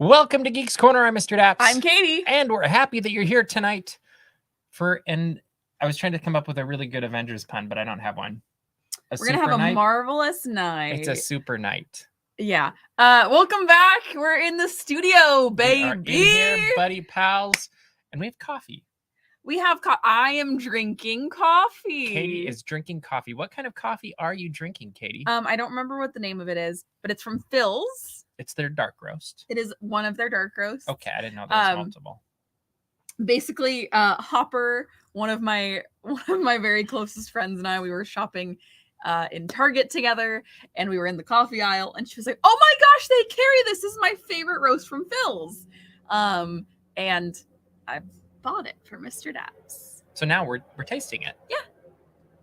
Welcome to Geeks Corner. I'm Mr. Daps. I'm Katie. And we're happy that you're here tonight and I was trying to come up with a really good Avengers pun, but I don't have one. We're going to have a marvelous night. It's a super night. Yeah. Welcome back. We're in the studio, baby. We are in here, buddy pals, and we have coffee. We have I am drinking coffee. Katie is drinking coffee. What kind of coffee are you drinking, Katie? I don't remember what the name of it is, but it's from Phil's. It's their dark roast. It is one of their dark roasts. Okay, I didn't know there was multiple. Basically, Hopper, one of my very closest friends, and I, we were shopping in Target together, and we were in the coffee aisle, and she was like, "Oh my gosh, they carry this! This is my favorite roast from Phil's." And I bought it for Mr. Daps. So now we're tasting it. Yeah.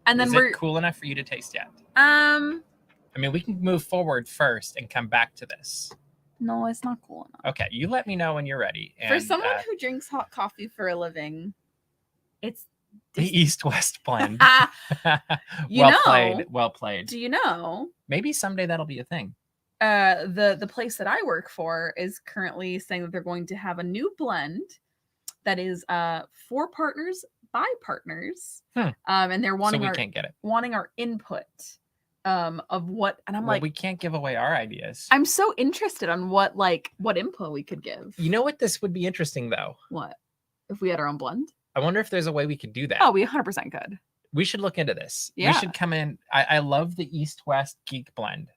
And then is it cool enough for you to taste yet? I mean, we can move forward first and come back to this. No, it's not cool enough. Okay, you let me know when you're ready. And, for someone who drinks hot coffee for a living, it's the East-West blend. Well played. Do you know? Maybe someday that'll be a thing. The place that I work for is currently saying that they're going to have a new blend that is for partners by partners. And they're wanting wanting our input of what, and I'm like, we can't give away our ideas. I'm so interested on what input we could give. You know what this would be interesting though? What if we had our own blend? I wonder if there's a way we could do that. Oh, we 100% could. We should look into this. Yeah. We should come in. I love the East-West geek blend.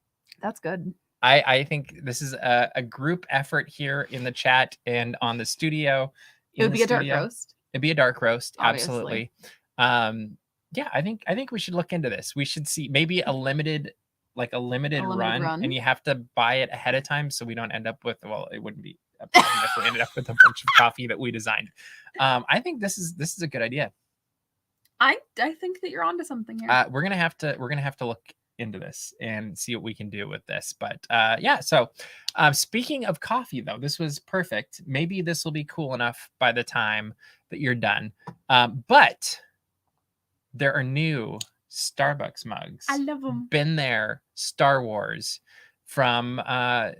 That's good. I think this is a group effort here in the chat and on the studio. It would be a dark roast. It'd be a dark roast. Obviously. Absolutely. Yeah, I think we should look into this. We should see maybe a limited run, and you have to buy it ahead of time so we don't end up with, well, it wouldn't be a problem if we ended up with a bunch of coffee that we designed. I think this is a good idea. I think that you're onto something here. We're gonna have to look into this and see what we can do with this. But yeah, so speaking of coffee though, this was perfect. Maybe this will be cool enough by the time that you're done. But there are new Starbucks mugs. I love them. Been there, Star Wars, from I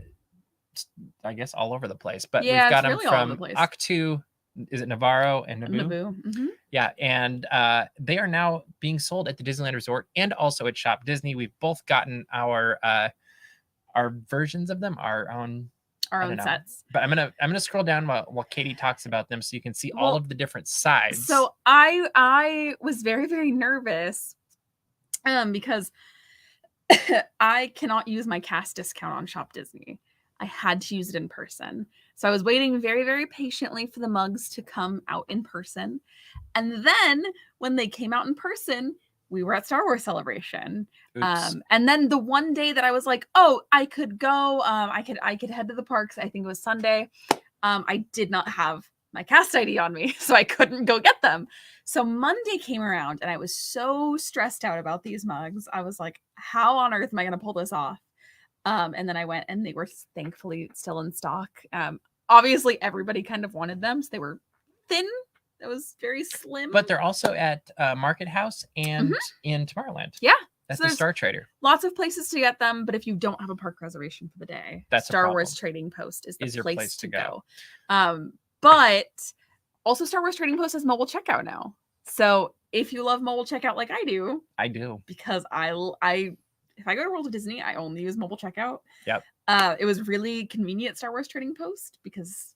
guess all over the place. But yeah, we've got them really from Octu. Is it Navarro and Naboo? Mm-hmm. Yeah, and they are now being sold at the Disneyland Resort and also at Shop Disney. We've both gotten our versions of them, our own sets. But I'm gonna scroll down while Katie talks about them so you can see all of the different sides. So I was very, very nervous because I cannot use my cast discount on Shop Disney. I had to use it in person. So I was waiting very, very patiently for the mugs to come out in person. And then when they came out in person, we were at Star Wars Celebration. And then the one day that I was like, oh, I could go, I could head to the parks. I think it was Sunday. I did not have my cast ID on me, so I couldn't go get them. So Monday came around and I was so stressed out about these mugs. I was like, how on earth am I going to pull this off? And then I went and they were thankfully still in stock. Obviously everybody kind of wanted them. So they were thin. It was very slim. But they're also at Market House and in Tomorrowland. Yeah. That's the Star Trader. Lots of places to get them. But if you don't have a park reservation for the day, that's Star Wars Trading Post is the place to go. go. But also Star Wars Trading Post has mobile checkout now. So if you love mobile checkout like I do. Because if I go to World of Disney, I only use mobile checkout. Yep. It was really convenient, Star Wars Trading Post, because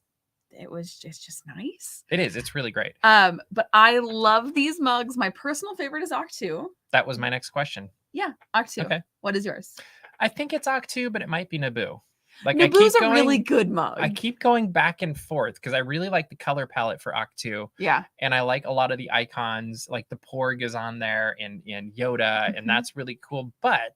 it's just nice. It is. It's really great. But I love these mugs. My personal favorite is Octu. That was my next question. Yeah, Octu. Okay. What is yours? I think it's Octu, but it might be Naboo. Like Naboo's a really good mug. I keep going back and forth because I really like the color palette for Octu. Yeah. And I like a lot of the icons, like the Porg is on there and Yoda, and that's really cool. But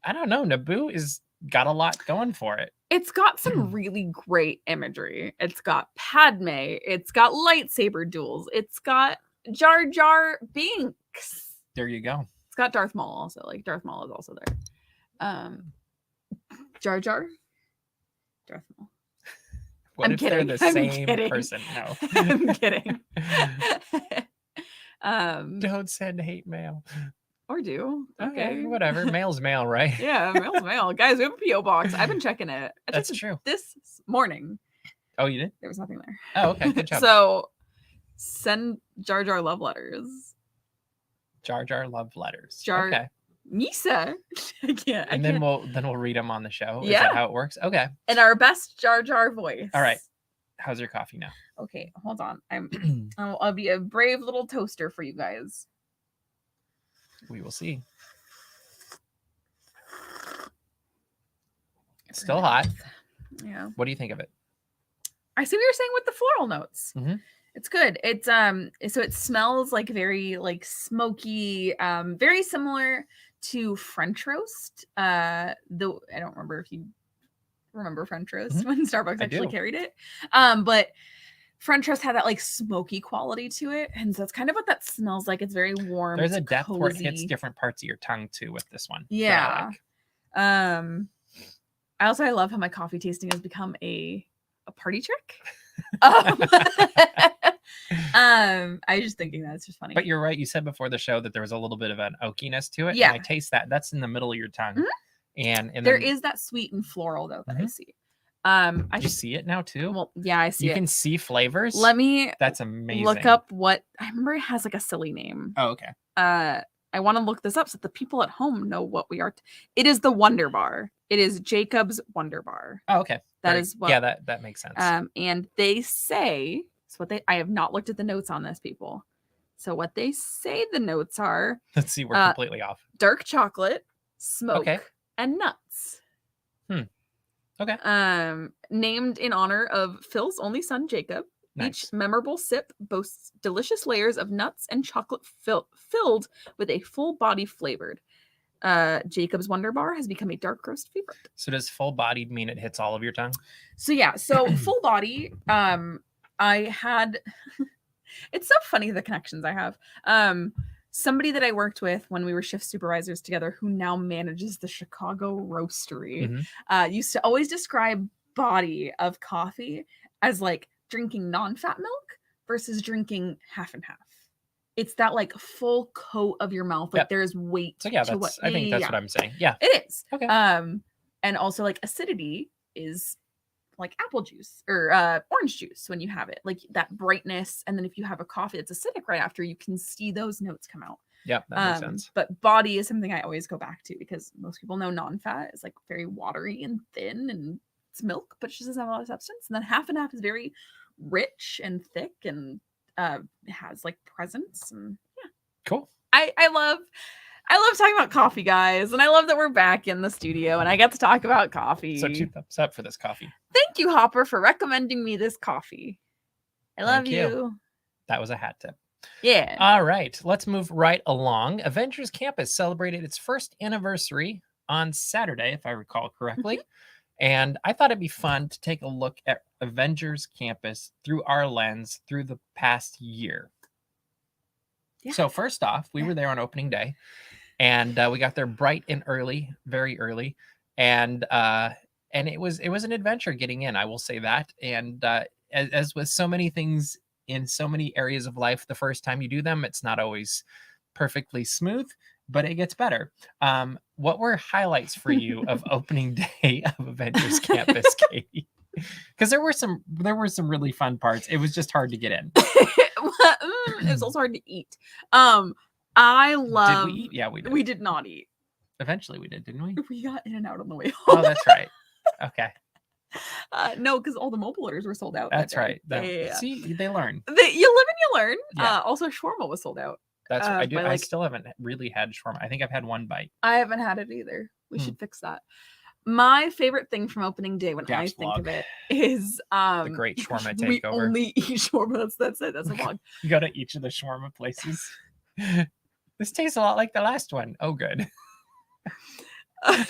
I don't know, Naboo is got a lot going for it. It's got some really great imagery. It's got Padme. It's got lightsaber duels. It's got Jar Jar Binks. There you go. It's got Darth Maul also. Like Darth Maul is also there. Jar Jar? Darth Maul. What I'm if kidding. they're the same person? No. I'm kidding. Don't send hate mail. Or do. Okay, Okay. whatever. Mail's mail, right? Yeah, mail's mail. Guys, we have a P.O. box. I've been checking it. I That's checked it true. this morning. Oh, you did? There was nothing there. Oh, okay. Good job. So send Jar Jar love letters. Jar Jar love letters. Jar Okay. Misa. I can't. And then we'll read them on the show. Is Yeah. that how it works? Okay. In our best Jar Jar voice. All right. How's your coffee now? Okay, hold on. I'll be a brave little toaster for you guys. We will see. It's still hot. Yeah. What do you think of it? I see what you're saying with the floral notes. Mm-hmm. It's good. It's so it smells like very like smoky, very similar to French roast. Though I don't remember if you remember French roast when Starbucks actually carried it. But French roast had that like smoky quality to it, and so it's kind of what that smells like. It's very warm. There's it's a depth cozy. where it hits different parts of your tongue too with this one. Yeah. I love how my coffee tasting has become a party trick. I was just thinking that it's just funny. But you're right. You said before the show that there was a little bit of an oakiness to it. Yeah. And I taste that. That's in the middle of your tongue. Mm-hmm. And there is that sweet and floral though that I see. You see it now too? Well, yeah, I see you it. can see flavors. Let me That's amazing. look up what I remember it has like a silly name. Oh, okay. I want to look this up so the people at home know what we are. It is the Wonder Bar. It is Jacob's Wonder Bar. Oh, okay. That is what. Yeah, that makes sense. And they say it's what they. I have not looked at the notes on this, people. So what they say the notes are. Let's see. We're completely off. Dark chocolate, smoke, and nuts. Okay. Named in honor of Phil's only son, Jacob. Nice. Each memorable sip boasts delicious layers of nuts and chocolate filled with a full body flavored. Jacob's Wonder Bar has become a dark roast favorite. So does full bodied mean it hits all of your tongue? So yeah, so full body, I had it's so funny the connections I have. Somebody that I worked with when we were shift supervisors together who now manages the Chicago Roastery used to always describe body of coffee as like drinking non-fat milk versus drinking half and half. It's that like full coat of your mouth. Like there's weight. So yeah, to what, I think that's what I'm saying. Yeah. It is. Okay. And also like acidity is like apple juice or orange juice when you have it. Like that brightness. And then if you have a coffee that's acidic right after, you can see those notes come out. Yeah, that makes sense. But body is something I always go back to because most people know non-fat is like very watery and thin and it's milk, but it just doesn't have a lot of substance. And then half and half is very rich and thick and has like presence and yeah. Cool. I love talking about coffee, guys, and I love that we're back in the studio and I get to talk about coffee. So 2 thumbs up for this coffee. Thank you, Hopper, for recommending me this coffee. I love you. That was a hat tip. Yeah. All right, let's move right along. Avengers Campus celebrated its first anniversary on Saturday, if I recall correctly. And I thought it'd be fun to take a look at Avengers Campus through our lens through the past year. Yeah. So first off, we were there on opening day, and we got there bright and early, very early, and it was an adventure getting in. I will say that. And as with so many things in so many areas of life, the first time you do them, it's not always perfectly smooth, but it gets better. What were highlights for you of opening day of Avengers Campus, Katie? Because there were some really fun parts. It was just hard to get in. It was also hard to eat. I love. Did we eat? Yeah, we did. We did not eat. Eventually, we did, didn't we? We got in and out on the way home. Oh, that's right. Okay. No, because all the mobile orders were sold out. That's right. Yeah. See, they learn. You live and you learn. Yeah. Also, shawarma was sold out. That's what I do. I still haven't really had shawarma. I think I've had one bite. I haven't had it either. We should fix that. My favorite thing from opening day when I think of it is the great shawarma takeover. We only eat shawarma. That's it. That's a vlog. You go to each of the shawarma places. This tastes a lot like the last one. Oh, good. Well,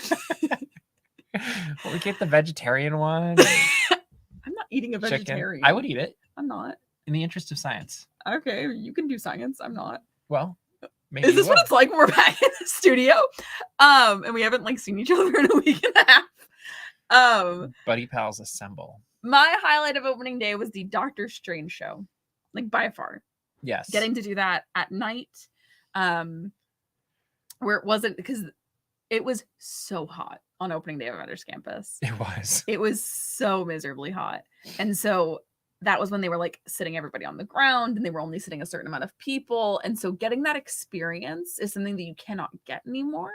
we get the vegetarian one. I'm not eating a vegetarian. Chicken. I would eat it. I'm not. In the interest of science. Okay, you can do science. I'm not. Well, maybe is this what it's like when we're back in the studio? And we haven't like seen each other in a week and a half. Buddy Pals assemble. My highlight of opening day was the Doctor Strange show, like by far. Yes. Getting to do that at night. where it wasn't, because it was so hot on opening day of Avengers Campus. It was. It was so miserably hot. And so that was when they were like sitting everybody on the ground, and they were only sitting a certain amount of people. And so getting that experience is something that you cannot get anymore.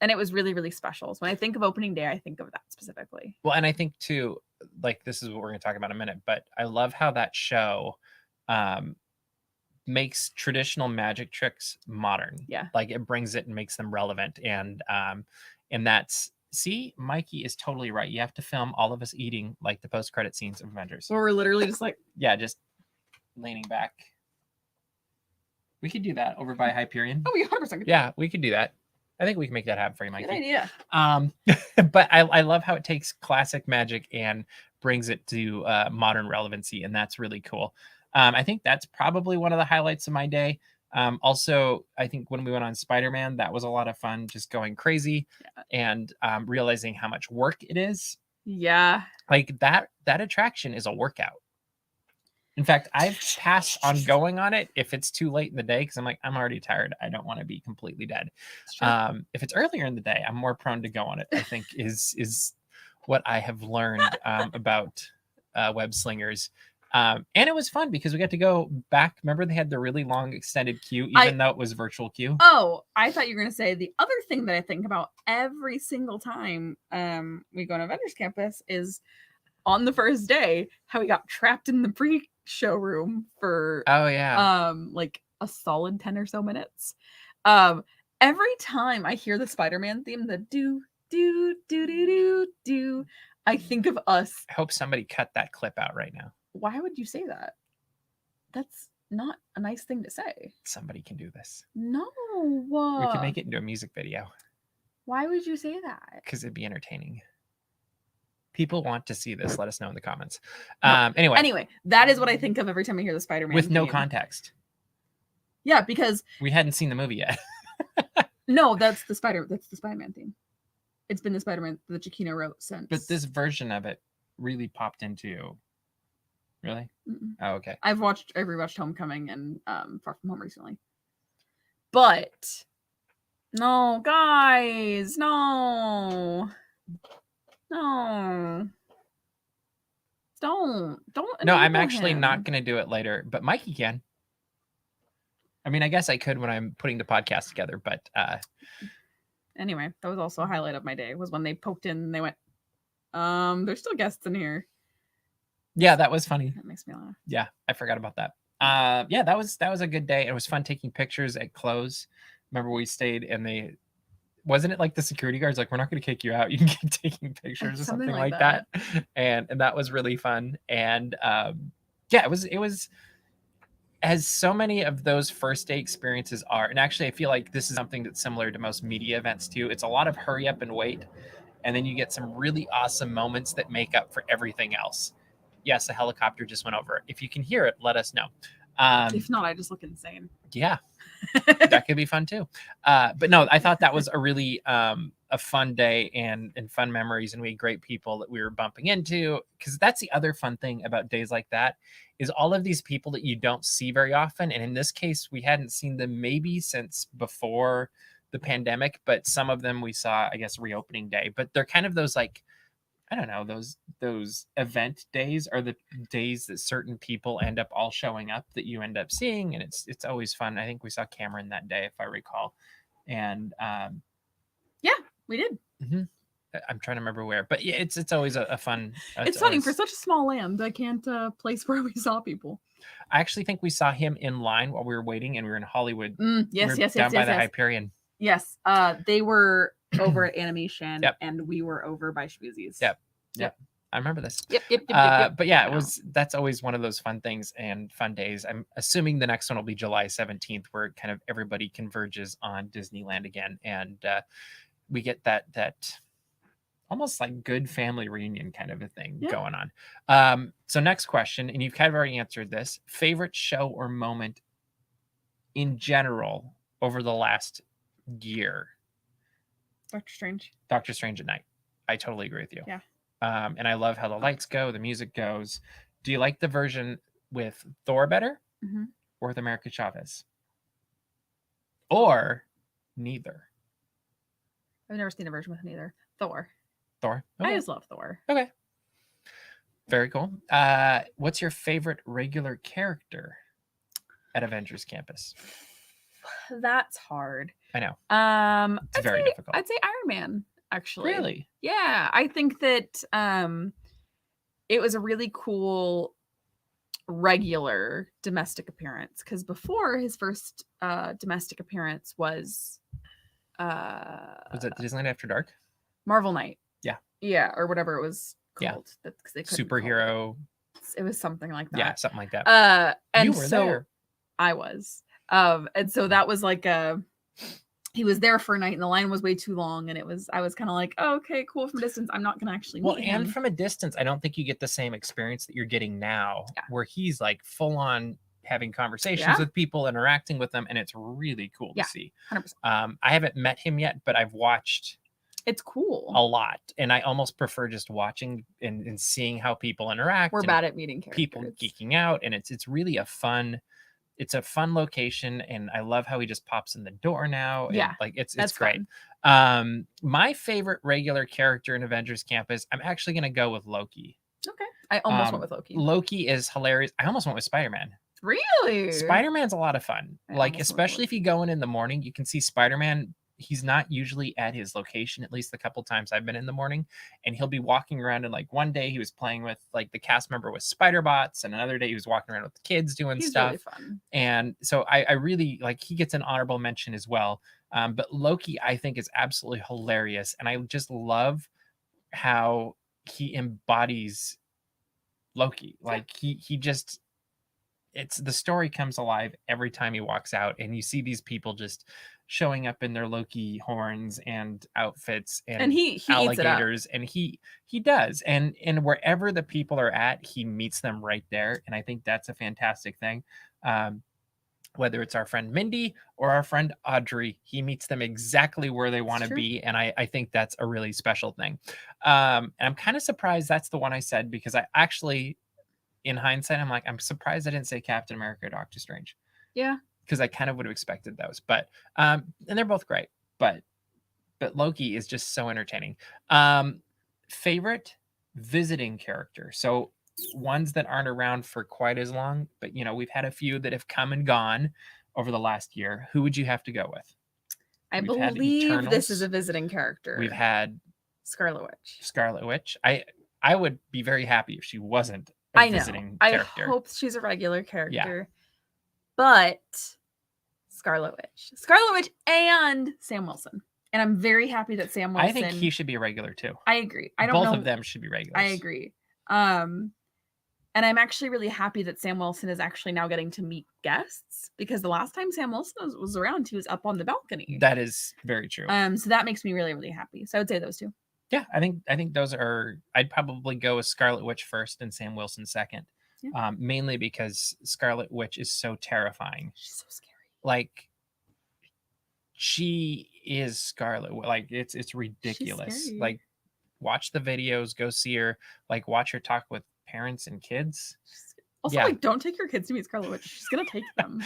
And it was really, really special. So when I think of opening day, I think of that specifically. Well, and I think too, like, this is what we're going to talk about in a minute, but I love how that show makes traditional magic tricks modern. Yeah. Like, it brings it and makes them relevant. And that's, see, Mikey is totally right. You have to film all of us eating like the post-credit scenes of Avengers. Where we're literally just like, yeah, just leaning back. We could do that over by Hyperion. oh, we 100% could. Yeah, we could do that. I think we can make that happen for you, Mikey. Good idea. But I love how it takes classic magic and brings it to modern relevancy, and that's really cool. I think that's probably one of the highlights of my day. Also, I think when we went on Spider-Man, that was a lot of fun, just going crazy and realizing how much work it is. Yeah. Like, that attraction is a workout. In fact, I've passed on going on it if it's too late in the day, because I'm like, I'm already tired. I don't want to be completely dead. If it's earlier in the day, I'm more prone to go on it, I think is what I have learned about web slingers. And it was fun because we got to go back. Remember, they had the really long extended queue, even though it was virtual queue. Oh, I thought you were going to say the other thing that I think about every single time we go to Avengers Campus is on the first day, how we got trapped in the pre-showroom for like a solid 10 or so minutes. Every time I hear the Spider-Man theme, the do do do do do do, I think of us. I hope somebody cut that clip out right now. Why would you say that? That's not a nice thing to say. Somebody can do this. No. We can make it into a music video. Why would you say that? Because it'd be entertaining. People want to see this. Let us know in the comments. No. Anyway, that is what I think of every time I hear the Spider-Man with theme. no context. Yeah, because we hadn't seen the movie yet. No, that's the Spider-Man theme. It's been the Spider-Man that Chiquino wrote since. But this version of it really popped into. Really? Mm-mm. Oh, okay. I've rewatched Homecoming and Far From Home recently. But no, guys, no. Don't. No, I'm actually not going to do it later, but Mikey can. I mean, I guess I could when I'm putting the podcast together, but anyway, that was also a highlight of my day, was when they poked in and they went, there's still guests in here. Yeah, that was funny. That makes me laugh. Yeah, I forgot about that. Yeah, that was a good day. It was fun taking pictures at close. Remember, we stayed and wasn't it like the security guards like, we're not going to kick you out, you can keep taking pictures or something like that. And that was really fun. And yeah, it was as so many of those first day experiences are. And actually, I feel like this is something that's similar to most media events too. It's a lot of hurry up and wait, and then you get some really awesome moments that make up for everything else. Yes, a helicopter just went over. If you can hear it, let us know. If not, I just look insane. Yeah, that could be fun too. But no, I thought that was a really a fun day and fun memories, and we had great people that we were bumping into. Because that's the other fun thing about days like that, is all of these people that you don't see very often. And in this case, we hadn't seen them maybe since before the pandemic, but some of them we saw, I guess, reopening day. But they're kind of those, like, I don't know, those event days are the days that certain people end up all showing up that you end up seeing, and it's always fun. I think we saw Cameron that day, if I recall, and yeah, we did. Mm-hmm. I'm trying to remember where, but yeah, it's always a fun. It's funny, for such a small land, I can't place where we saw people. I actually think we saw him in line while we were waiting, and we were in Hollywood. Yes, down by the Hyperion. Yes, they were over at Animation, and we were over by Schmoozies. Yep. I remember this. Yep. But yeah, that's always one of those fun things and fun days. I'm assuming the next one will be July 17th, where kind of everybody converges on Disneyland again, and we get that almost like good family reunion kind of a thing going on. So next question, and you've kind of already answered this: favorite show or moment in general over the last year? Doctor Strange at night. I totally agree with you. Yeah. And I love how the lights go, the music goes. Do you like the version with Thor better, or with America Chavez? or neither? I've never seen a version with neither. Thor. Thor. I Okay. just love Thor. Okay. Very cool. What's your favorite regular character at Avengers Campus? That's hard. I know. It's very difficult. I'd say Iron Man, actually. Really? Yeah, I think that it was a really cool regular domestic appearance, because before his first domestic appearance was it Disneyland After Dark? Marvel Knight. Yeah. Yeah, or whatever it was Yeah. called. Because they couldn't call Superhero. it was something like that. Yeah, something like that. And You were so there. I was. And so that was like he was there for a night and the line was way too long, and I was kind of like, oh, okay, cool, from a distance. I'm not gonna actually meet him. And from a distance, I don't think you get the same experience that you're getting now, where he's like full on having conversations with people, interacting with them, and it's really cool to see. 100%. I haven't met him yet, but I've watched it's cool a lot, and I almost prefer just watching and seeing how people interact. We're bad at meeting characters. People geeking out, and it's really a fun location, and I love how he just pops in the door now. And, yeah, like it's great. My favorite regular character in Avengers Campus, I'm actually gonna go with Loki. Okay. I almost went with Loki. Loki is hilarious. I almost went with Spider-Man. Really? Spider-Man's a lot of fun. Like, especially if you go in the morning, you can see Spider-Man. He's not usually at his location, at least the couple times I've been in the morning, and he'll be walking around. And like one day he was playing with like the cast member with spider bots, and another day he was walking around with the kids doing stuff. Really fun. And so I really like, he gets an honorable mention as well. But Loki, I think, is absolutely hilarious, and I just love how he embodies Loki. Like he just, it's, the story comes alive every time he walks out, and you see these people just showing up in their Loki horns and outfits and he alligators, and he does, and wherever the people are at, he meets them right there, and I think that's a fantastic thing. Whether it's our friend Mindy or our friend Audrey, he meets them exactly where they want to be, and I think that's a really special thing. And I'm kind of surprised that's the one I said, because I actually, in hindsight, I'm like, I'm surprised I didn't say Captain America or Doctor Strange. Yeah. Because I kind of would have expected those. But and they're both great. But Loki is just so entertaining. Favorite visiting character. So ones that aren't around for quite as long, but we've had a few that have come and gone over the last year. Who would you have to go with? I believe this is a visiting character. We've had Scarlet Witch. Scarlet Witch. I would be very happy if she wasn't visiting character. I hope she's a regular character. Yeah. But Scarlet Witch and Sam Wilson. And I'm very happy that Sam Wilson, I think he should be a regular too. I agree. I don't know. Both of them should be regulars. I agree. And I'm actually really happy that Sam Wilson is actually now getting to meet guests, because the last time Sam Wilson was around, he was up on the balcony. That is very true. So that makes me really, really happy. So I would say those two. Yeah, I think those are, I'd probably go with Scarlet Witch first and Sam Wilson second. Yeah. Mainly because Scarlet Witch is so terrifying. She's so scary. Like, she is Scarlet. Like, it's ridiculous. Like, watch the videos, go see her. Like, watch her talk with parents and kids. Also, like, don't take your kids to meet Scarlet Witch. She's gonna take them.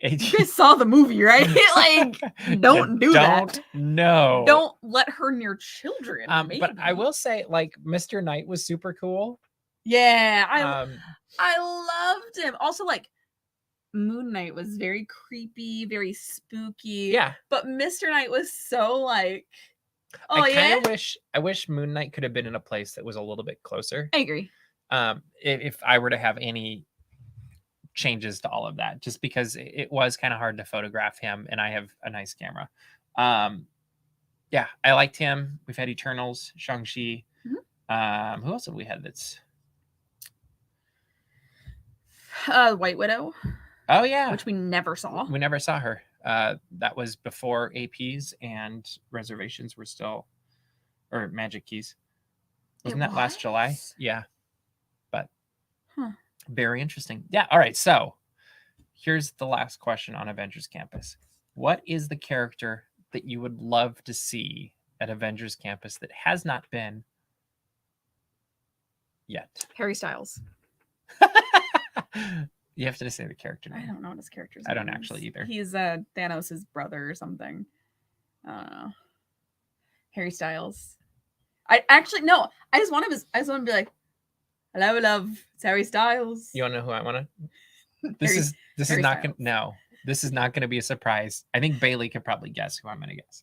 You guys saw the movie, right? Like, don't do that. No. Don't let her near children. But I will say, like, Mr. Knight was super cool. Yeah, I loved him. Also, like, Moon Knight was very creepy, very spooky. Yeah. But Mr. Knight was so like, I wish Moon Knight could have been in a place that was a little bit closer. I agree. If I were to have any changes to all of that, just because it was kind of hard to photograph him, and I have a nice camera. Yeah, I liked him. We've had Eternals, Shang-Chi. Mm-hmm. Who else have we had that's White Widow. Oh yeah, which we never saw. We never saw her. That was before APs and reservations were still, or Magic Keys. Wasn't that last July? Yeah. But very interesting. Yeah. All right. So here's the last question on Avengers Campus. What is the character that you would love to see at Avengers Campus that has not been yet? Harry Styles. You have to just say the character name. I don't know what his character's I don't name actually is. either. He's Thanos' brother or something. I don't know. Harry Styles. I just want to be like, hello, love. It's Harry Styles. You want to know who I want to? This Harry is Harry not Styles. no. This is not going to be a surprise. I think Bailey could probably guess who I'm going to guess.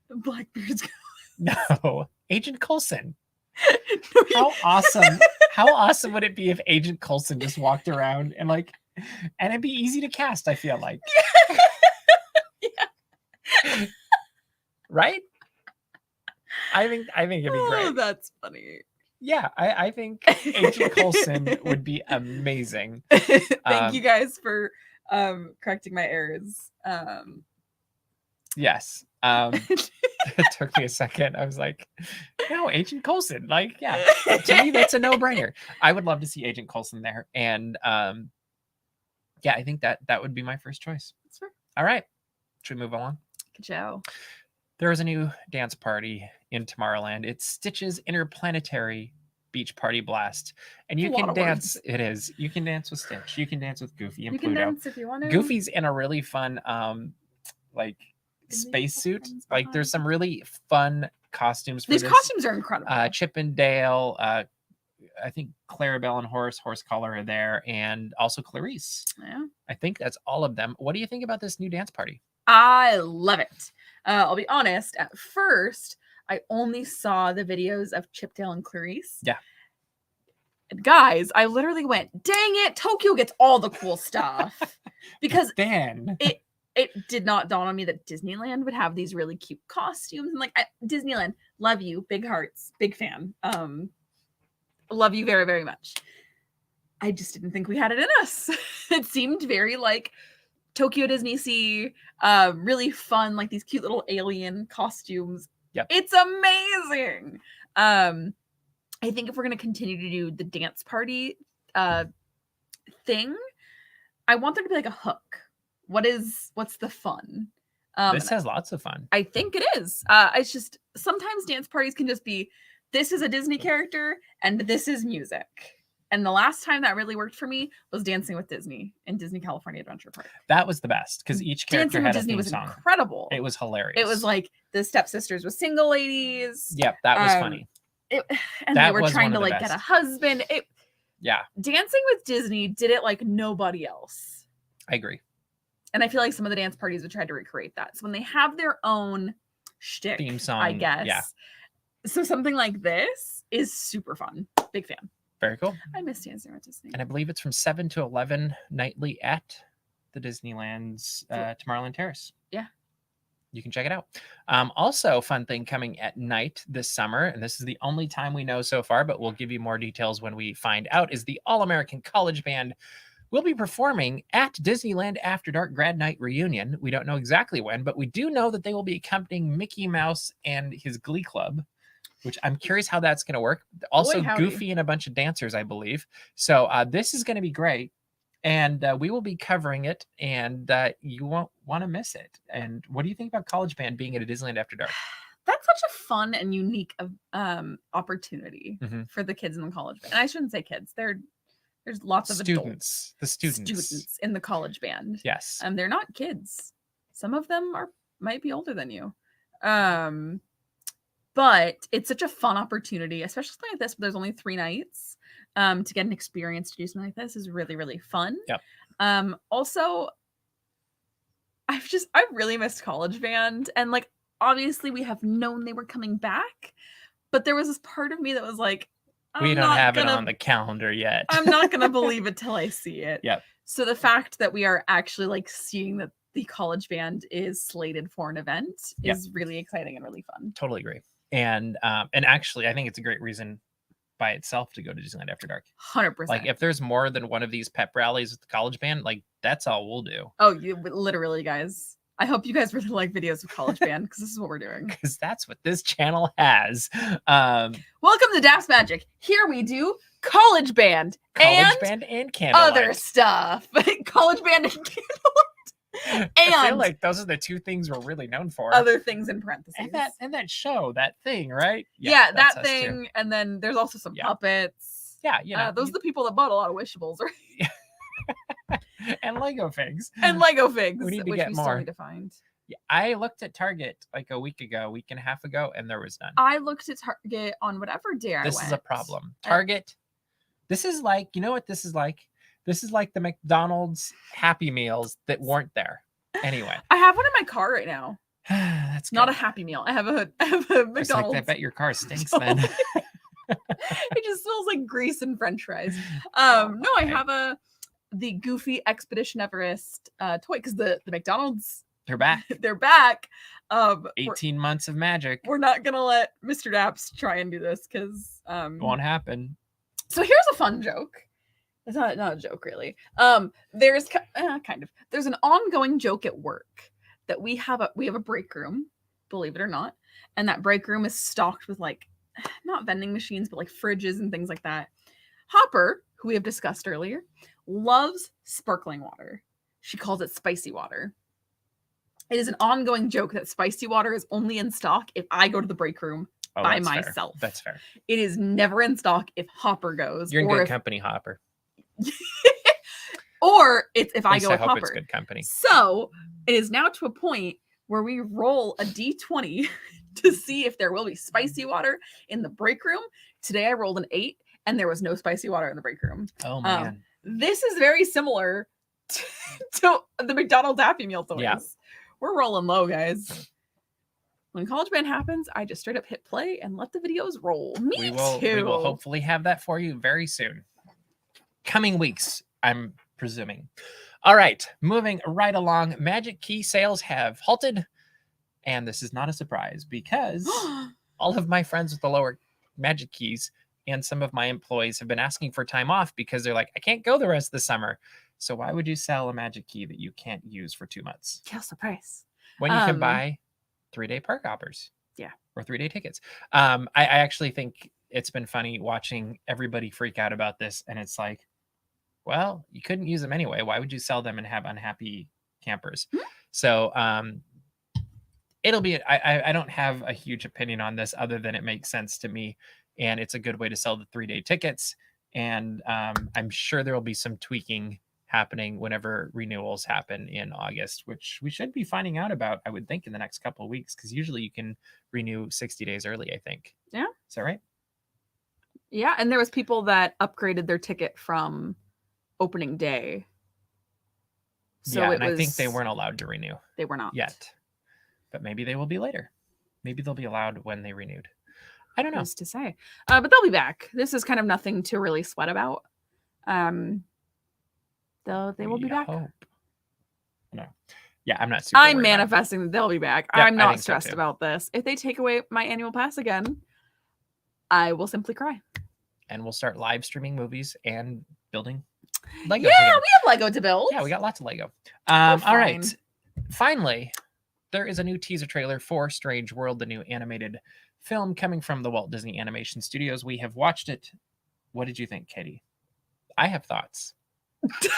Blackbeard's. No, Agent Coulson. How awesome! How awesome would it be if Agent Coulson just walked around and it'd be easy to cast. I feel like, Yeah. Right? I think it'd be great. Oh, that's funny. Yeah, I think Agent Coulson would be amazing. Thank you guys for correcting my errors. Yes. It took me a second. I was like, no, Agent Coulson. Yeah, to me, that's a no-brainer. I would love to see Agent Coulson there. And yeah, I think that would be my first choice. That's fair. All right. Should we move on? Ciao. There is a new dance party in Tomorrowland. It's Stitch's Interplanetary Beach Party Blast. And you can dance. It is. You can dance with Stitch. You can dance with Goofy and Pluto. You can dance if you want to. Goofy's in a really fun spacesuit. There's some really fun costumes for these this. costumes are incredible. Chip and Dale, I think Clarabelle and Horsecollar are there, and also Clarice. Yeah. I think that's all of them. What do you think about this new dance party? I love it. I'll be honest, at first, I only saw the videos of Chip, Dale, and Clarice. Yeah. And guys, I literally went, dang it, Tokyo gets all the cool stuff. Because then it did not dawn on me that Disneyland would have these really cute costumes. And Disneyland, love you, big hearts, big fan. Love you very, very much. I just didn't think we had it in us. It seemed very like Tokyo Disney Sea, really fun, like these cute little alien costumes. Yep. It's amazing. I think if we're going to continue to do the dance party thing, I want there to be like a hook. What's the fun? This has lots of fun. I think it is. It's just sometimes dance parties can just be, this is a Disney character and this is music. And the last time that really worked for me was Dancing with Disney in Disney California Adventure Park. That was the best because each character Dancing had with Disney a theme was song. Incredible. It was hilarious. It was like the stepsisters with single ladies. Yep, that was funny. And that they were trying to best. Get a husband. Yeah. Dancing with Disney did it like nobody else. I agree. And I feel like some of the dance parties would try to recreate that. So when they have their own shtick, theme song, I guess. Yeah. So something like this is super fun. Big fan. Very cool. I miss Dancing with Disney. And I believe it's from 7 to 11 nightly at the Disneyland's Tomorrowland Terrace. Yeah. You can check it out. Also, fun thing coming at night this summer, and this is the only time we know so far, but we'll give you more details when we find out, is the All-American College Band will be performing at Disneyland After Dark Grad Nite Reunion. We don't know exactly when, but we do know that they will be accompanying Mickey Mouse and his Glee Club, which I'm curious how that's going to work. Also, Goofy and a bunch of dancers, I believe. So this is going to be great. And we will be covering it, and you won't want to miss it. And what do you think about College Band being at a Disneyland After Dark? That's such a fun and unique opportunity for the kids in the college band. And I shouldn't say kids. There's lots of students. The students in the college band. Yes. They're not kids. Some of them might be older than you. But it's such a fun opportunity, especially something like this, but there's only 3 nights. To get an experience to do something like this is really, really fun. Yep. Also, I've really missed College Band. And obviously we have known they were coming back, but there was this part of me that was like, we don't have it on the calendar yet. I'm not going to believe it till I see it. Yep. So the fact that we are actually seeing that the College Band is slated for an event is really exciting and really fun. Totally agree. And actually, I think it's a great reason by itself to go to Disneyland After Dark. 100%. If there's more than one of these pep rallies with the College Band, that's all we'll do. Oh, you literally, guys. I hope you guys really like videos of College Band because this is what we're doing. Because that's what this channel has. Welcome to Daps Magic. Here we do College Band and Candlelight. Other stuff. College Band and Candlelight. I feel like those are the 2 things we're really known for. Other things in parentheses. And that show, that thing, right? Yeah, that thing. Too. And then there's also some puppets. Yeah, those are the people that bought a lot of Wishables, right? And Lego figs. And Lego figs, We need to which get we more. still need to find. Yeah, I looked at Target like a week and a half ago, and there was none. I looked at Target on whatever day I went. This is a problem. Target, this is like, you know what this is like? This is like the McDonald's Happy Meals that weren't there. Anyway. I have one in my car right now. That's good. Not a Happy Meal. I have a McDonald's. Like, I bet your car stinks then. It just smells like grease and French fries. No, I have the Goofy Expedition Everest toy because the McDonald's, they're back. They're back. 18 months of magic. We're not gonna let Mr. Daps try and do this because won't happen. So here's a fun joke. It's not a joke really. There's kind of there's an ongoing joke at work that we have a break room, believe it or not, and that break room is stocked with like not vending machines but like fridges and things like that. Hopper, who we have discussed earlier, loves sparkling water. She calls it spicy water. It is an ongoing joke that spicy water is only in stock if I go to the break room by myself. Fair. That's fair. It is never in stock if Hopper goes. You're in good company, Hopper. Or it's if I go with I hope Hopper. It's good company. So it is now to a point where we roll a d20 to see if there will be spicy water in the break room. Today I rolled an 8 and there was no spicy water in the break room. Oh man. This is very similar to the McDonald's Happy Meal toys. Yeah. We're rolling low, guys. When College Band happens, I just straight up hit play and let the videos roll. We will hopefully have that for you very soon. Coming weeks, I'm presuming. All right, moving right along. Magic key sales have halted. And this is not a surprise because all of my friends with the lower magic keys and some of my employees have been asking for time off because they're like, I can't go the rest of the summer. So why would you sell a magic key that you can't use for 2 months? Kills the price. When you can buy 3-day park hoppers. Yeah. Or 3-day tickets. I actually think it's been funny watching everybody freak out about this. And it's like, well, you couldn't use them anyway. Why would you sell them and have unhappy campers? Mm-hmm. So it'll be, I don't have a huge opinion on this other than it makes sense to me. And it's a good way to sell the 3-day tickets. And I'm sure there will be some tweaking happening whenever renewals happen in August, which we should be finding out about, I would think, in the next couple of weeks, because usually you can renew 60 days early, I think. Yeah. Is that right? Yeah. And there was people that upgraded their ticket from opening day. So yeah, and I think they weren't allowed to renew. They were not. Yet. But maybe they will be later. Maybe they'll be allowed when they renewed. I don't know. Who's to say. But they'll be back. This is kind of nothing to really sweat about. Though they will be back. Hope. No. Yeah, I'm not super I'm manifesting that they'll be back. Yeah, I'm not stressed about this. If they take away my annual pass again, I will simply cry. And we'll start live streaming movies and building Legos. Yeah, we have Lego to build. Yeah, we got lots of Lego. All right. Finally, there is a new teaser trailer for Strange World, the new animated film coming from the Walt Disney Animation Studios. We have watched it. What did you think, Katie? I have thoughts. I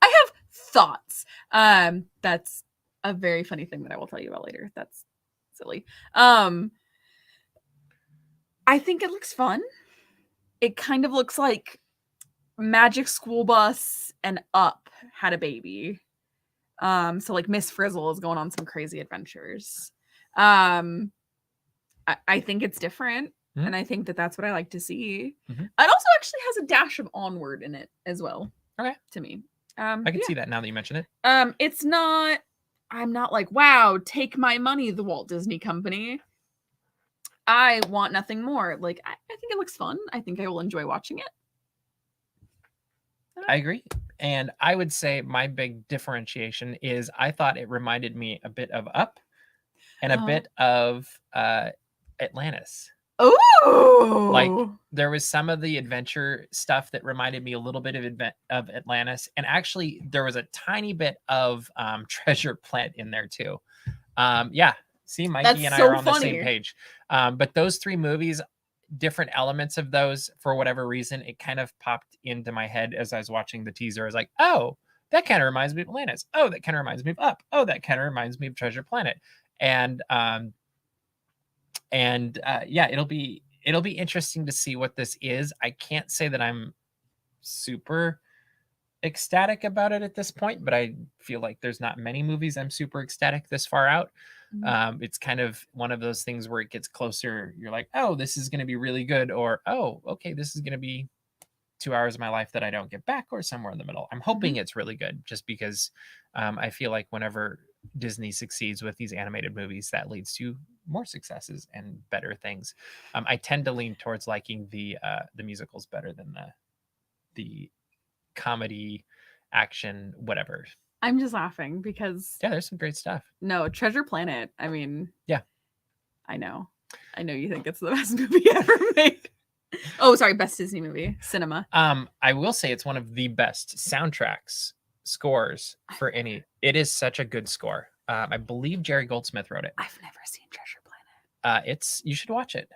have thoughts. That's a very funny thing that I will tell you about later. That's silly. I think it looks fun. It kind of looks like Magic School Bus and Up had a baby. So like Miss Frizzle is going on some crazy adventures. I think it's different. Mm-hmm. And I think that that's what I like to see. Mm-hmm. It also actually has a dash of Onward in it as well. Okay. To me. I can see that now that you mention it. It's not, I'm not like, wow, take my money, the Walt Disney Company. I want nothing more. Like, I think it looks fun. I think I will enjoy watching it. I agree. And I would say my big differentiation is I thought it reminded me a bit of Up and a bit of Atlantis. Oh, like there was some of the adventure stuff that reminded me a little bit of Atlantis, and actually there was a tiny bit of Treasure Planet in there too. Yeah, see, Mikey and I are on the same page. But those 3 movies, different elements of those, for whatever reason, it kind of popped into my head as I was watching the teaser. I was like, oh, that kind of reminds me of Atlantis. Oh, that kind of reminds me of Up. Oh, that kind of reminds me of Treasure Planet. And yeah, it'll be interesting to see what this is. I can't say that I'm super ecstatic about it at this point, but I feel like there's not many movies I'm super ecstatic this far out. It's kind of one of those things where it gets closer. You're like, oh, this is going to be really good, or oh, okay, this is going to be 2 hours of my life that I don't get back, or somewhere in the middle. I'm hoping it's really good, just because I feel like whenever Disney succeeds with these animated movies, that leads to more successes and better things. I tend to lean towards liking the musicals better than the comedy, action, whatever. I'm just laughing because Yeah, there's some great stuff. no, Treasure Planet. I mean, Yeah. I know you think it's the best movie ever made. Oh, sorry, best Disney movie, cinema. I will say it's one of the best soundtracks scores for any. It is such a good score. I believe Jerry Goldsmith wrote it. I've never seen Treasure Planet. You should watch it.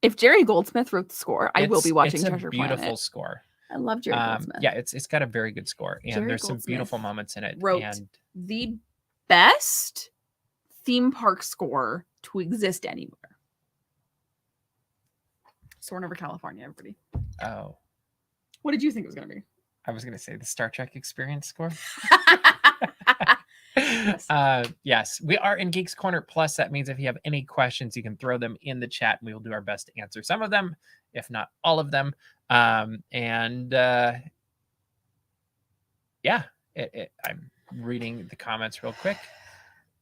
If Jerry Goldsmith wrote the score, I will be watching it's Treasure a beautiful Planet. score. I love Jerry Goldsmith. Yeah, it's got a very good score, and Jerry there's some Goldsmith beautiful moments in it. wrote And the best theme park score to exist anywhere. Soarin' over California, everybody. oh, What did you think it was going to be? I was going to say the Star Trek Experience score. Yes. Yes, we are in Geeks Corner Plus. That means if you have any questions, you can throw them in the chat, and we will do our best to answer some of them, if not all of them. Yeah, I'm reading the comments real quick.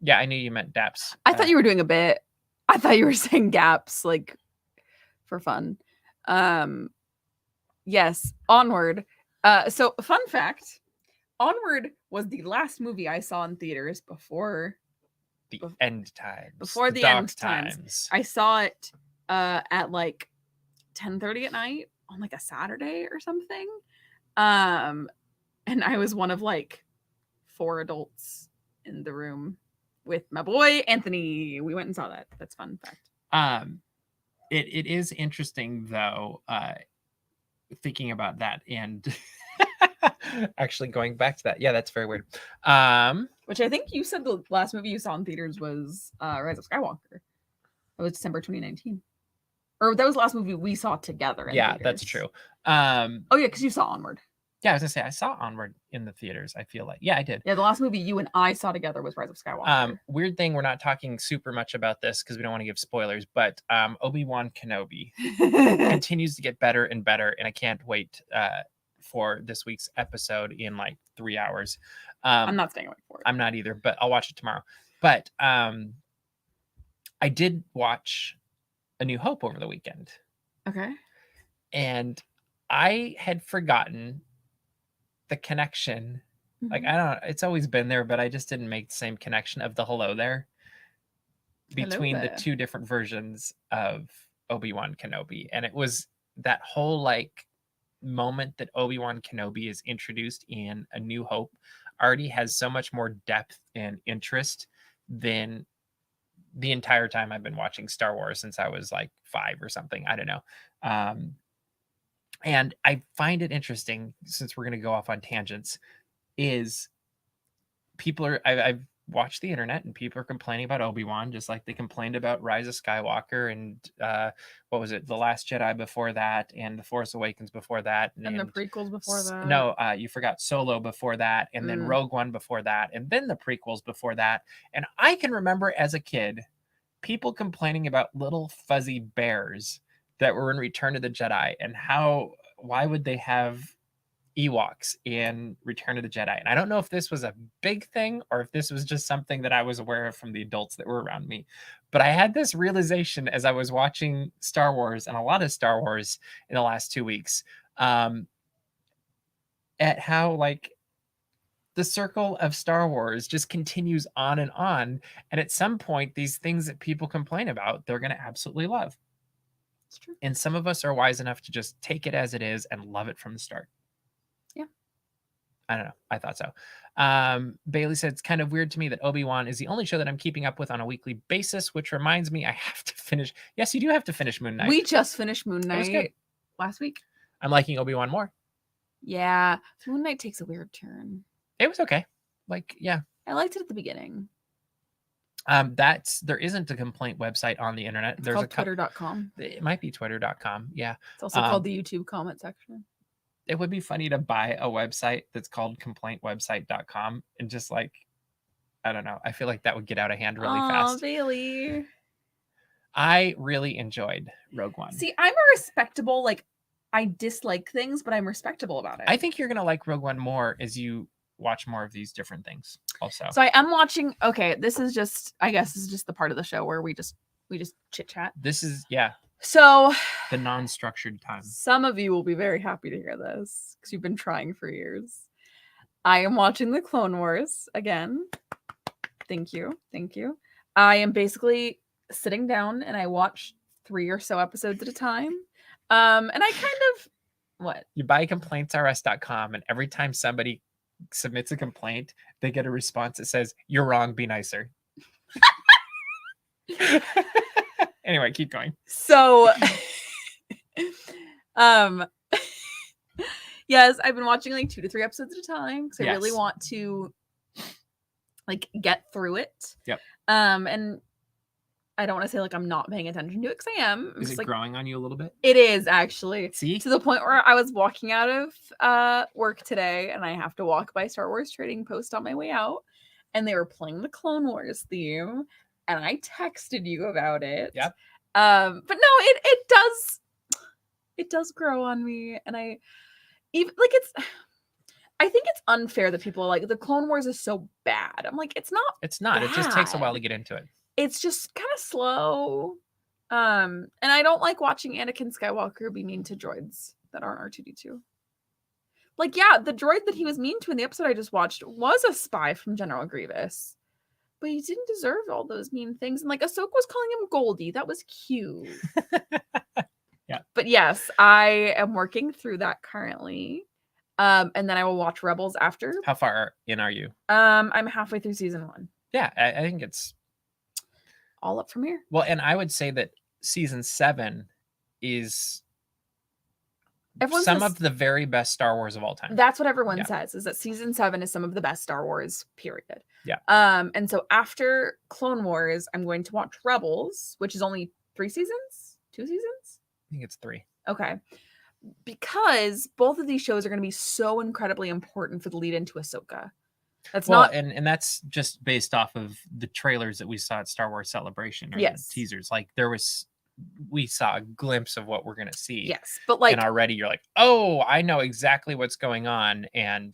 Yeah, I knew you meant Daps. I thought you were doing a bit. I thought you were saying gaps, like, for fun. Yes, Onward. So fun fact, Onward was the last movie I saw in theaters before the end times. Before the dark end times. I saw it at like 10:30 at night on like a Saturday or something. And I was one of like 4 adults in the room with my boy Anthony. We went and saw that. That's fun fact. It is interesting though, thinking about that and actually going back to that. Yeah, that's very weird. Which I think you said the last movie you saw in theaters was Rise of Skywalker. That was December 2019. Or that was the last movie we saw together. Yeah, theaters. That's true. Oh yeah, because you saw Onward. Yeah, I was gonna say I saw Onward in the theaters. I feel like, yeah, I did. Yeah, the last movie you and I saw together was Rise of Skywalker. Weird thing, we're not talking super much about this because we don't want to give spoilers, but Obi-Wan Kenobi continues to get better and better, and I can't wait for this week's episode in like 3 hours. I'm not staying awake for it. I'm not either, but I'll watch it tomorrow. But I did watch A New Hope over the weekend. Okay. And I had forgotten the connection. Like, I don't, it's always been there, but I just didn't make the same connection of the hello there between the two different versions of Obi-Wan Kenobi. And it was that whole like moment that Obi-Wan Kenobi is introduced in A New Hope already has so much more depth and interest than the entire time I've been watching Star Wars since I was like 5 or something. I don't know. And I find it interesting, since we're going to go off on tangents, is people are, I've watched the internet and people are complaining about Obi-Wan, just like they complained about Rise of Skywalker and what was it? The Last Jedi before that, and The Force Awakens before that. And the prequels before that. No, you forgot Solo before that, and then Rogue One before that, and then the prequels before that. And I can remember as a kid, people complaining about little fuzzy bears that were in Return of the Jedi, and why would they have Ewoks in Return of the Jedi? And I don't know if this was a big thing or if this was just something that I was aware of from the adults that were around me. But I had this realization as I was watching Star Wars, and a lot of Star Wars in the last 2 weeks, at how like the circle of Star Wars just continues on and on. And at some point, these things that people complain about, they're going to absolutely love. It's true. And some of us are wise enough to just take it as it is and love it from the start. Yeah. I don't know. I thought so. Bailey said, it's kind of weird to me that Obi-Wan is the only show that I'm keeping up with on a weekly basis, which reminds me I have to finish. Yes, you do have to finish Moon Knight. We just finished Moon Knight last week. I'm liking Obi-Wan more. Yeah. Moon Knight takes a weird turn. It was okay. Like, yeah. I liked it at the beginning. There isn't a complaint website on the internet. There's called twitter.com. It might be twitter.com. Yeah. It's also called the YouTube comment section. it would be funny to buy a website that's called complaintwebsite.com and just like, I don't know. I feel like that would get out of hand really Oh, fast. Bailey. I really enjoyed Rogue One. See, I'm a respectable, like, I dislike things, but I'm respectable about it. I think you're going to like Rogue One more as you watch more of these different things also. So I am watching, okay, this is just, I guess this is just the part of the show where we just chit chat. This is, yeah. So the non-structured time. Some of you will be very happy to hear this because you've been trying for years. I am watching the Clone Wars again. Thank you. Thank you. I am basically sitting down and I watch 3 or so episodes at a time. And I kind of, what? You buy complaintsrs.com and every time somebody submits a complaint, they get a response that says, "You're wrong, be nicer." Anyway, keep going. So, yes, I've been watching like 2 to 3 episodes at a time because I really want to like get through it. Yep. And I don't want to say like I'm not paying attention to it because I am. Is it like, growing on you a little bit? It is actually. See? To the point where I was walking out of work today and I have to walk by Star Wars Trading Post on my way out. And they were playing the Clone Wars theme. And I texted you about it. Yep. But no, it does grow on me. And I think it's unfair that people are like, the Clone Wars is so bad. I'm like, it's not. It's not. Bad. It just takes a while to get into it. It's just kind of slow. And I don't like watching Anakin Skywalker be mean to droids that aren't R2-D2. Like, yeah, the droid that he was mean to in the episode I just watched was a spy from General Grievous. But he didn't deserve all those mean things. And like Ahsoka was calling him Goldie. That was cute. Yeah. But yes, I am working through that currently. And then I will watch Rebels after. How far in are you? I'm halfway through season 1. Yeah, I think it's all up from here. Well, and I would say that season 7 is some of the very best Star Wars of all time. That's what everyone says, is that season 7 is some of the best Star Wars, period. Yeah. And so after Clone Wars, I'm going to watch Rebels, which is only 3 seasons? 2 seasons? I think it's 3. Okay. Because both of these shows are going to be so incredibly important for the lead into Ahsoka. And that's just based off of the trailers that we saw at Star Wars Celebration or the teasers. Like we saw a glimpse of what we're gonna see. Yes, but like, and already you're like, oh, I know exactly what's going on.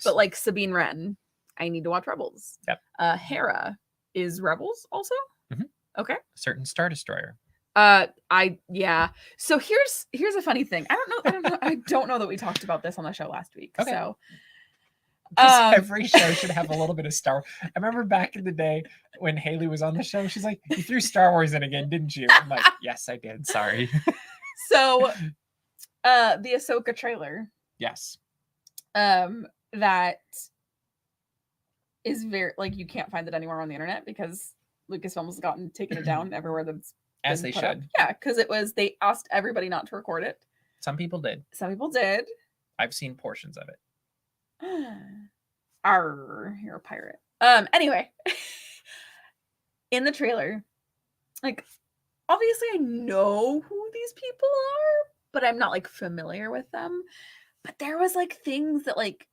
But like Sabine Wren, I need to watch Rebels. Yep. Hera is Rebels also. Mm-hmm. Okay. A certain Star Destroyer. So here's a funny thing. I don't know that we talked about this on the show last week. Okay. So every show should have a little bit of Star Wars. I remember back in the day when Haley was on the show, she's like, "You threw Star Wars in again, didn't you?" I'm like, "Yes, I did. Sorry." So, the Ahsoka trailer. Yes. That is very, like, you can't find it anywhere on the internet because Lucasfilm has taken it down everywhere that's as they should. Up. Yeah, because they asked everybody not to record it. Some people did. I've seen portions of it. Arr, you're a pirate. Anyway, in the trailer, like, obviously I know who these people are, but I'm not like familiar with them. But there was like things that, like,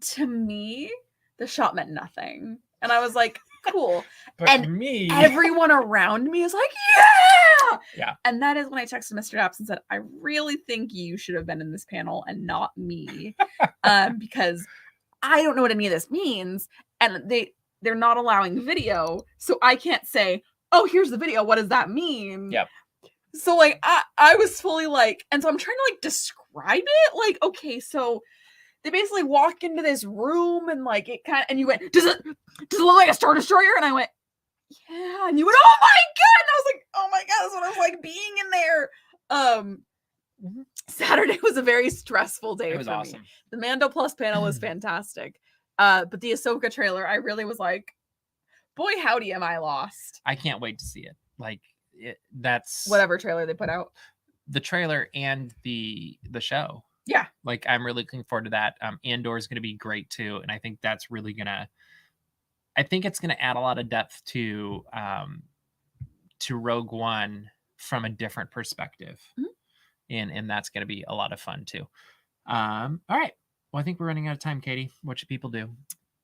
to me, the shot meant nothing. And I was like, cool. But and everyone around me is like, yeah! Yeah. And that is when I texted Mr. Daps and said, I really think you should have been in this panel and not me. Because I don't know what any of this means. And they're not allowing video. So I can't say, oh, here's the video. What does that mean? Yep. So like, I was fully like, and so I'm trying to like describe it. Like, okay, so they basically walk into this room and like it kind of, and you went, does it look like a Star Destroyer? And I went, yeah. And you went, oh my God. And I was like, oh my God, that's what I was like being in there. Saturday was a very stressful day. It was awesome. Me. The Mando Plus panel was fantastic. But the Ahsoka trailer, I really was like, boy, howdy, am I lost. I can't wait to see it. Like, that's whatever trailer they put out. The trailer and the show. Yeah. Like, I'm really looking forward to that. Andor is going to be great too. And I think that's really it's going to add a lot of depth to Rogue One from a different perspective. Mm-hmm. And that's going to be a lot of fun too. All right. Well, I think we're running out of time, Katie. What should people do?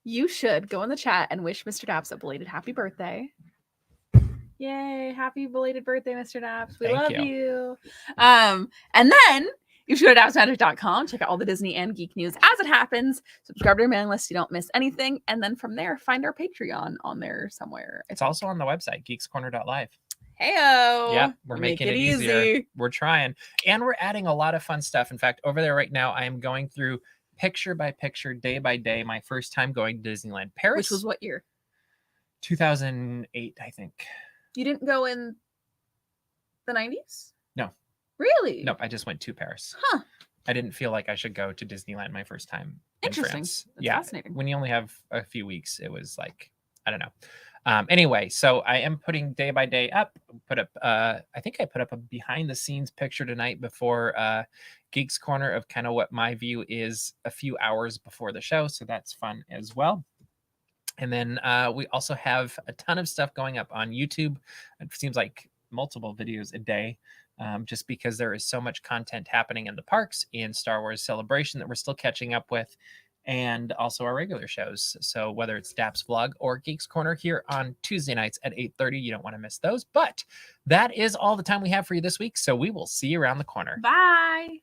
You should go in the chat and wish Mr. Daps a belated happy birthday. Yay, happy belated birthday, Mr. Daps. We love you. And then you should go to dapsmagic.com, check out all the Disney and geek news as it happens. Subscribe to our mailing list so you don't miss anything. And then from there, find our Patreon on there somewhere. It's also on the website, geekscorner.live. Heyo. Yeah, we're making it easier. Easy. We're trying. And we're adding a lot of fun stuff. In fact, over there right now, I am going through picture by picture, day by day, my first time going to Disneyland Paris. Which was what year? 2008, I think. You didn't go in the 90s? No. Really? Nope, I just went to Paris. Huh. I didn't feel like I should go to Disneyland my first time in France. That's fascinating. When you only have a few weeks, it was like, I don't know. Anyway, so I am putting day by day up. Put up, I think I put up a behind the scenes picture tonight before Geeks Corner of kind of what my view is a few hours before the show. So that's fun as well. And then we also have a ton of stuff going up on YouTube. It seems like multiple videos a day, just because there is so much content happening in the parks and Star Wars Celebration that we're still catching up with, and also our regular shows. So whether it's Daps Vlog or Geeks Corner here on Tuesday nights at 8:30, you don't want to miss those. But that is all the time we have for you this week. So we will see you around the corner. Bye.